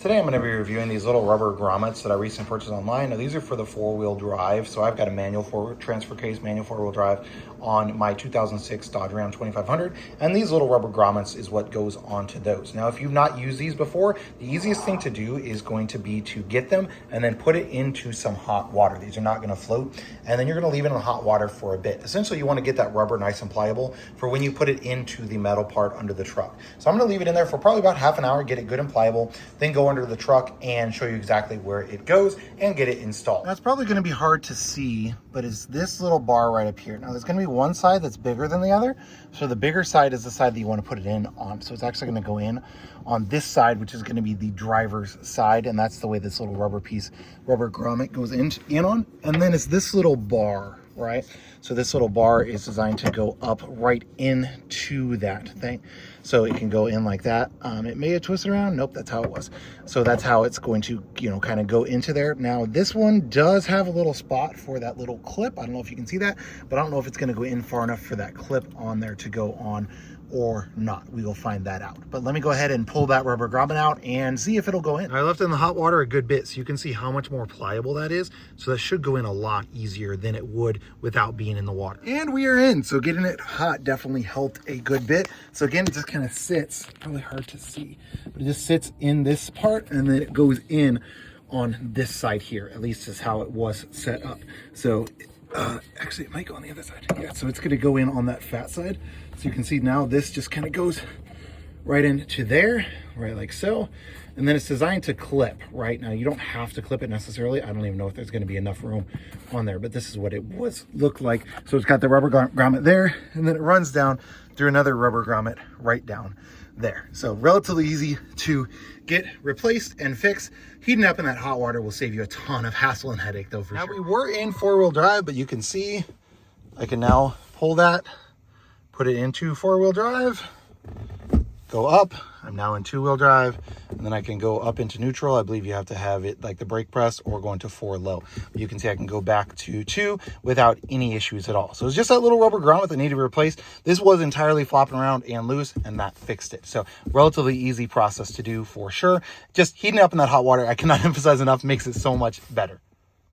Today I'm going to be reviewing these little rubber grommets that I recently purchased online. Now these are for the four-wheel drive. So I've got a manual transfer case, manual four-wheel drive on my 2006 Dodge Ram 2500. And these little rubber grommets is what goes onto those. Now if you've not used these before, the easiest thing to do is going to be to get them and then put it into some hot water. These are not going to float. And then you're going to leave it in hot water for a bit. Essentially you want to get that rubber nice and pliable for when you put it into the metal part under the truck. So I'm going to leave it in there for probably about half an hour, get it good and pliable, then go under the truck and show you exactly where it goes and get it installed. Now it's probably going to be hard to see, but it's this little bar right up here. Now there's going to be one side that's bigger than the other. So the bigger side is the side that you want to put it in on. So it's actually going to go in on this side, which is going to be the driver's side. And that's the way this little rubber grommet goes in on. And then it's this little bar, right? So this little bar is designed to go up right into that thing. So it can go in like that. It may have twisted around. Nope, that's how it was. So that's how it's going to, kind of go into there. Now this one does have a little spot for that little clip. I don't know if you can see that, but I don't know if it's going to go in far enough for that clip on there to go on or not. We will find that out. But let me go ahead and pull that rubber grommet out and see if it'll go in. I left it in the hot water a good bit so you can see how much more pliable that is. So that should go in a lot easier than it would without being in the water. And we are in. So getting it hot definitely helped a good bit. So again, it just kind of sits, probably hard to see, but it just sits in this part and then it goes in on this side here. At least is how it was set up. So actually it might go on the other side. Yeah, so it's going to go in on that fat side. So you can see now this just kind of goes right into there, right like so. And then it's designed to clip, right? Now you don't have to clip it necessarily. I don't even know if there's going to be enough room on there, but this is what it looked like. So it's got the rubber grommet there, and then it runs down through another rubber grommet right down there. So relatively easy to get replaced and fixed. Heating up in that hot water will save you a ton of hassle and headache though, for sure. Now we were in four-wheel drive, but you can see I can now pull that, put it into four-wheel drive, go up. I'm now in two-wheel drive, and then I can go up into neutral. I believe you have to have it like the brake press or go into 4 low. But you can see I can go back to 2 without any issues at all. So it's just that little rubber grommet that needed to be replaced. This was entirely flopping around and loose, and that fixed it. So relatively easy process to do for sure. Just heating up in that hot water, I cannot emphasize enough, makes it so much better.